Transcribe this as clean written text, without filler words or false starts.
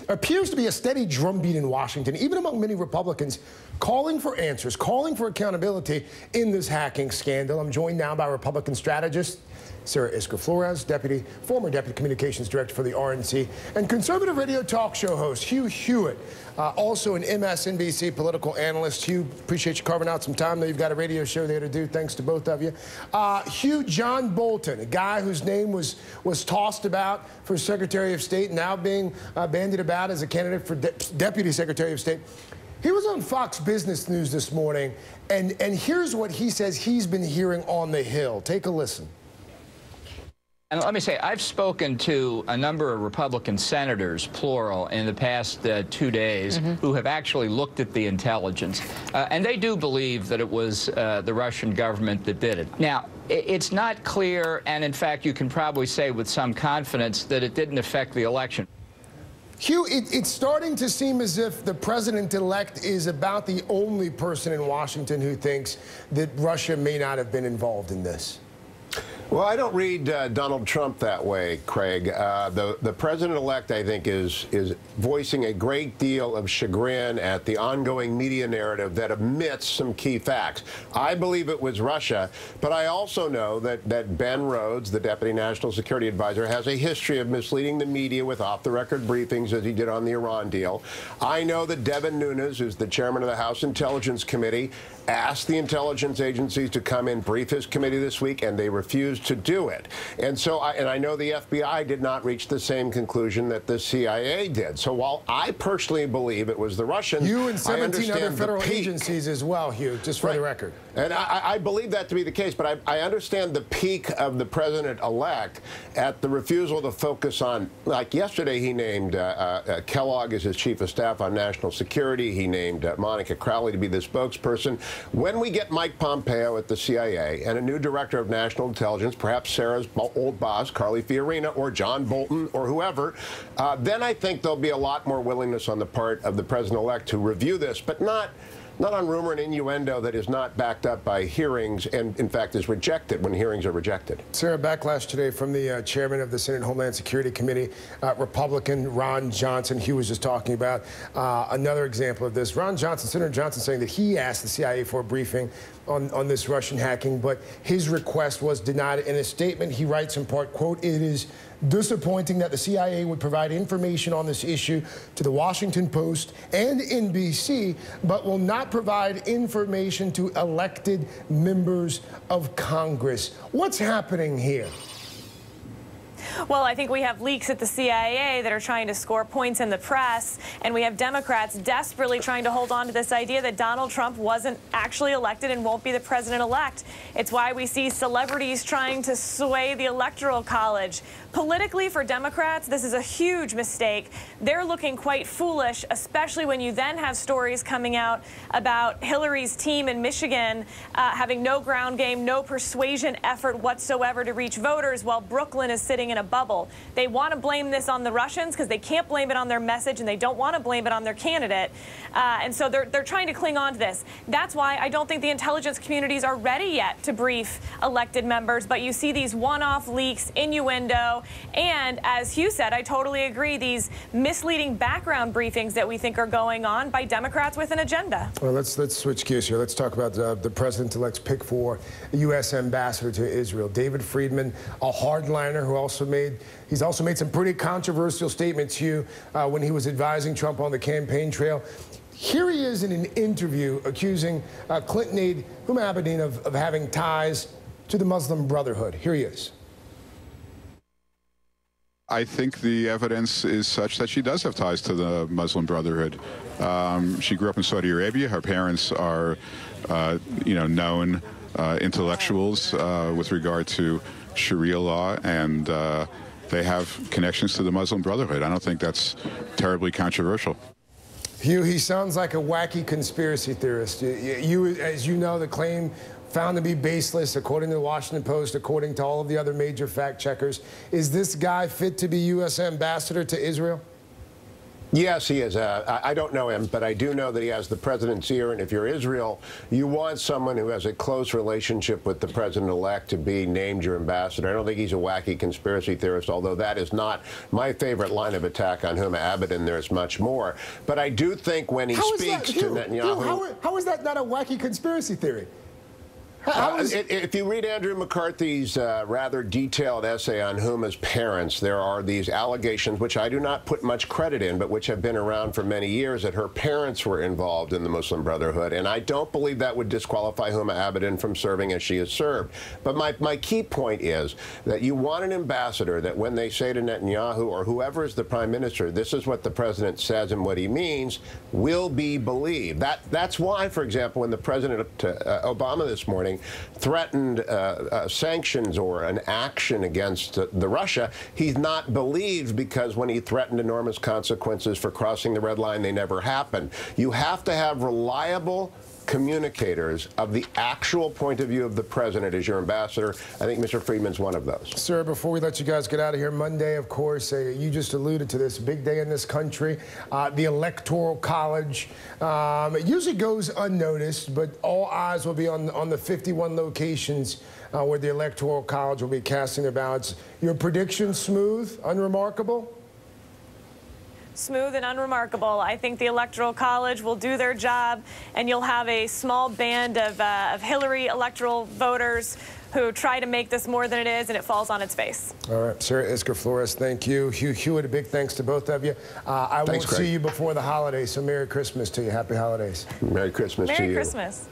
appears to be a steady drumbeat in Washington, even among many Republicans, calling for answers, calling for accountability in this hacking scandal. I'm joined now by Republican strategist Sarah Isgur-Flores, former Deputy Communications Director for the RNC, and conservative radio talk show host Hugh Hewitt, also an MSNBC political analyst. Hugh, appreciate you carving out some time. I know you've got a radio show there to do. Thanks to both of you. Hugh, John Bolton, a guy whose name was tossed about for Secretary of State, now being bandied about as a candidate for Deputy Secretary of State. He was on Fox Business News this morning, and here's what he says he's been hearing on the Hill. Take a listen. And let me say, I've spoken to a number of Republican senators, plural, in the past 2 days who have actually looked at the intelligence. And they do believe that it was the Russian government that did it. Now, it's not clear, and in fact, you can probably say with some confidence that it didn't affect the election. Hugh, it's starting to seem as if the president-elect is about the only person in Washington who thinks that Russia may not have been involved in this. Well, I don't read Donald Trump that way, Craig. The president-elect, I think, is voicing a great deal of chagrin at the ongoing media narrative that omits some key facts. I believe it was Russia, but I also know that Ben Rhodes, the Deputy National Security Advisor, has a history of misleading the media with off-the-record briefings, as he did on the Iran deal. I know that Devin Nunes, who's the chairman of the House Intelligence Committee, asked the intelligence agencies to come and brief his committee this week, and they refused to do it. And so, I know the FBI did not reach the same conclusion that the CIA did. So while I personally believe it was the Russians, you and 17 other federal agencies as well, Hugh, just for the record. And I believe that to be the case, but I understand the peak of the president-elect at the refusal to focus on, like yesterday he named Kellogg as his chief of staff on national security. He named Monica Crowley to be the spokesperson. When we get Mike Pompeo at the CIA and a new director of national intelligence, perhaps Sarah's old boss, Carly Fiorina, or John Bolton, or whoever, then I think there'll be a lot more willingness on the part of the president-elect to review this, but not on rumor and innuendo that is not backed up by hearings and, in fact, is rejected when hearings are rejected. Sarah, backlash today from the chairman of the Senate Homeland Security Committee, Republican Ron Johnson. Hugh was just talking about another example of this. Senator Johnson saying that he asked the CIA for a briefing on this Russian hacking, but his request was denied. In a statement, he writes in part, quote, "It is disappointing that the CIA would provide information on this issue to the Washington Post and NBC, but will not provide information to elected members of Congress." What's happening here? Well, I think we have leaks at the CIA that are trying to score points in the press, and we have Democrats desperately trying to hold on to this idea that Donald Trump wasn't actually elected and won't be the president-elect. It's why we see celebrities trying to sway the Electoral College. Politically, for Democrats, this is a huge mistake. They're looking quite foolish, especially when you then have stories coming out about Hillary's team in Michigan having no ground game, no persuasion effort whatsoever to reach voters, while Brooklyn is sitting in a bubble. They want to blame this on the Russians because they can't blame it on their message, and they don't want to blame it on their candidate. And so they're trying to cling on to this. That's why I don't think the intelligence communities are ready yet to brief elected members. But you see these one-off leaks, innuendo, and as Hugh said, I totally agree, these misleading background briefings that we think are going on by Democrats with an agenda. Well, let's switch gears here. Let's talk about the president-elect's pick for a U.S. ambassador to Israel. David Friedman, a hardliner who he's also made some pretty controversial statements, Hugh, when he was advising Trump on the campaign trail. Here he is in an interview accusing Clinton aide Huma Abedin of having ties to the Muslim Brotherhood. Here he is. I think the evidence is such that she does have ties to the Muslim Brotherhood. She grew up in Saudi Arabia. Her parents are, known intellectuals with regard to Sharia law, and they have connections to the Muslim Brotherhood. I don't think that's terribly controversial. Hugh, he sounds like a wacky conspiracy theorist. As you know, the claim found to be baseless, according to the Washington Post, according to all of the other major fact checkers. Is this guy fit to be U.S. ambassador to Israel? Yes, he is. I don't know him, but I do know that he has the president's ear. And if you're Israel, you want someone who has a close relationship with the president-elect to be named your ambassador. I don't think he's a wacky conspiracy theorist, although that is not my favorite line of attack on Huma Abedin. There's much more. But I do think when he speaks to Netanyahu... How is that not a wacky conspiracy theory? If you read Andrew McCarthy's rather detailed essay on Huma's parents, there are these allegations, which I do not put much credit in, but which have been around for many years, that her parents were involved in the Muslim Brotherhood. And I don't believe that would disqualify Huma Abedin from serving as she has served. But my key point is that you want an ambassador that when they say to Netanyahu or whoever is the prime minister, this is what the president says and what he means, will be believed. That's why, for example, when the President Obama this morning threatened sanctions or an action against the Russia, he's not believed, because when he threatened enormous consequences for crossing the red line, they never happened. You have to have reliable communicators of the actual point of view of the president as your ambassador. I think Mr. Friedman's one of those. Sir, before we let you guys get out of here, Monday, of course, you just alluded to this, big day in this country, the Electoral College. It usually goes unnoticed, but all eyes will be on the 51 locations where the Electoral College will be casting their ballots. Your prediction, smooth, unremarkable? Smooth and unremarkable. I think the Electoral College will do their job, and you'll have a small band of Hillary electoral voters who try to make this more than it is, and it falls on its face. All right, Sarah Isker Flores, thank you. Hugh Hewitt, a big thanks to both of you. I won't see you before the holidays, so Merry Christmas to you. Happy holidays. Merry Christmas to you. Merry Christmas.